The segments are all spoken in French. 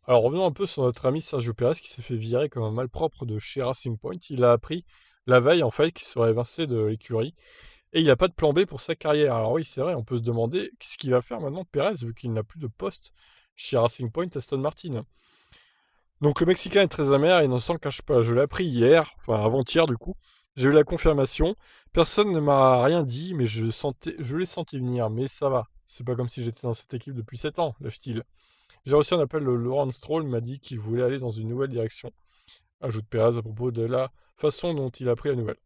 Alors revenons un peu sur notre ami Sergio Pérez qui s'est fait virer comme un malpropre de chez Racing Point. Il a appris la veille en fait qu'il serait évincé de l'écurie et il n'a pas de plan B pour sa carrière. Alors oui, c'est vrai, on peut se demander qu'est-ce qu'il va faire maintenant Pérez vu qu'il n'a plus de poste chez Racing Point Aston Martin. Donc le Mexicain est très amer et n'en s'en cache pas. Je l'ai appris hier, enfin avant-hier du coup. J'ai eu la confirmation. Personne ne m'a rien dit, mais je l'ai senti venir. Mais ça va. C'est pas comme si j'étais dans cette équipe depuis 7 ans, lâche-t-il. J'ai reçu un appel de Laurent Stroll, m'a dit qu'il voulait aller dans une nouvelle direction. Ajoute Perez à propos de la façon dont il a pris la nouvelle.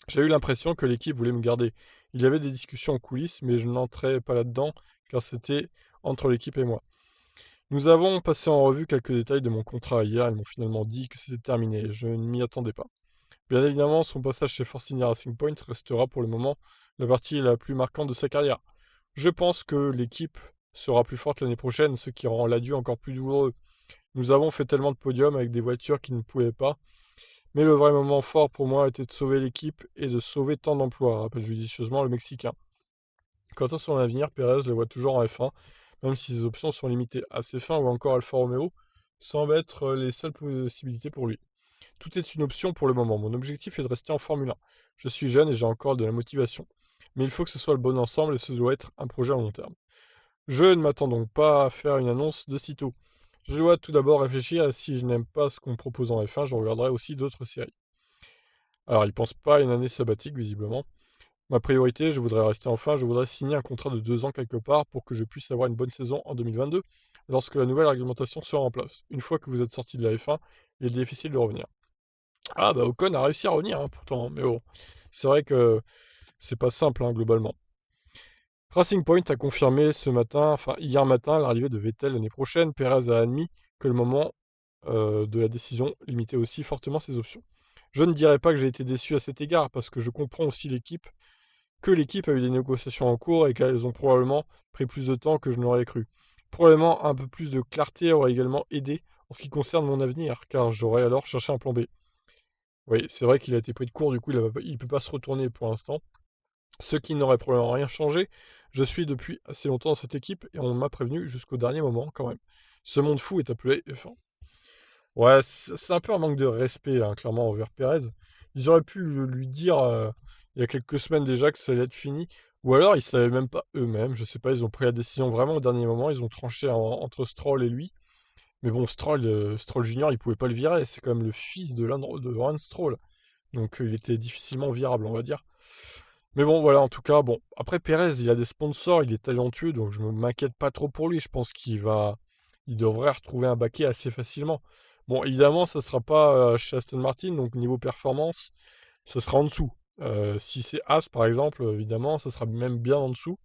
J'ai eu l'impression que l'équipe voulait me garder. Il y avait des discussions en coulisses, mais je n'entrais pas là-dedans, car c'était entre l'équipe et moi. Nous avons passé en revue quelques détails de mon contrat hier, ils m'ont finalement dit que c'était terminé, je ne m'y attendais pas. Bien évidemment, son passage chez Force India Racing Point restera pour le moment la partie la plus marquante de sa carrière. Je pense que l'équipe sera plus forte l'année prochaine, ce qui rend l'adieu encore plus douloureux. Nous avons fait tellement de podiums avec des voitures qui ne pouvaient pas, mais le vrai moment fort pour moi était de sauver l'équipe et de sauver tant d'emplois, rappelle judicieusement le Mexicain. Quant à son avenir, Pérez le voit toujours en F1, même si ses options sont limitées à ses fins ou encore Alfa Romeo, semblent être les seules possibilités pour lui. Tout est une option pour le moment. Mon objectif est de rester en Formule 1. Je suis jeune et j'ai encore de la motivation. Mais il faut que ce soit le bon ensemble et ce doit être un projet à long terme. Je ne m'attends donc pas à faire une annonce de sitôt. Je dois tout d'abord réfléchir et si je n'aime pas ce qu'on me propose en F1, je regarderai aussi d'autres séries. Alors, il pense pas à une année sabbatique, visiblement. Ma priorité, je voudrais rester en fin, je voudrais signer un contrat de 2 ans quelque part pour que je puisse avoir une bonne saison en 2022 lorsque la nouvelle réglementation sera en place. Une fois que vous êtes sorti de la F1, il est difficile de revenir. Ah bah Ocon a réussi à revenir pourtant, mais bon, c'est vrai que c'est pas simple globalement. Racing Point a confirmé ce matin, enfin hier matin, l'arrivée de Vettel l'année prochaine. Perez a admis que le moment de la décision limitait aussi fortement ses options. Je ne dirais pas que j'ai été déçu à cet égard, parce que je comprends aussi que l'équipe a eu des négociations en cours et qu'elles ont probablement pris plus de temps que je n'aurais cru. Probablement un peu plus de clarté aurait également aidé en ce qui concerne mon avenir, car j'aurais alors cherché un plan B. Oui, c'est vrai qu'il a été pris de court, du coup il ne peut pas se retourner pour l'instant. Ce qui n'aurait probablement rien changé. Je suis depuis assez longtemps dans cette équipe et on m'a prévenu jusqu'au dernier moment quand même. Ce monde fou est appelé F1. Ouais, c'est un peu un manque de respect, clairement, envers Pérez. Ils auraient pu lui dire il y a quelques semaines déjà que ça allait être fini. Ou alors ils savaient même pas eux-mêmes, je sais pas, ils ont pris la décision vraiment au dernier moment, ils ont tranché entre Stroll et lui. Mais bon, Stroll Junior, il pouvait pas le virer, c'est quand même le fils de Lawrence Stroll. Donc il était difficilement virable, on va dire. Mais bon, voilà, en tout cas, bon. Après, Pérez, il a des sponsors, il est talentueux, donc je ne m'inquiète pas trop pour lui. Je pense il devrait retrouver un baquet assez facilement. Bon, évidemment, ça sera pas chez Aston Martin, donc niveau performance, ça sera en dessous. Si c'est As, par exemple, évidemment, ça sera même bien en dessous.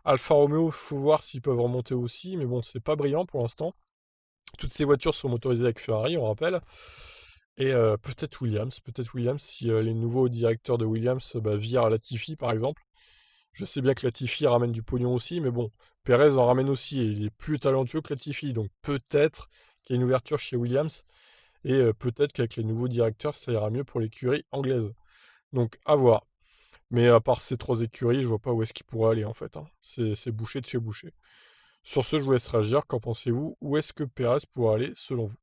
Alfa Romeo, faut voir s'ils peuvent remonter aussi, mais bon, c'est pas brillant pour l'instant. Toutes ces voitures sont motorisées avec Ferrari, on rappelle. Et peut-être Williams, si les nouveaux directeurs de Williams virent Latifi, par exemple. Je sais bien que Latifi ramène du pognon aussi, mais bon, Perez en ramène aussi, et il est plus talentueux que Latifi, donc peut-être qu'il y a une ouverture chez Williams, et peut-être qu'avec les nouveaux directeurs, ça ira mieux pour l'écurie anglaise. Donc, à voir. Mais à part ces trois écuries, je vois pas où est-ce qu'il pourrait aller, en fait. C'est bouché de chez bouché. Sur ce, je vous laisse réagir. Qu'en pensez-vous? Où est-ce que Perez pourrait aller, selon vous?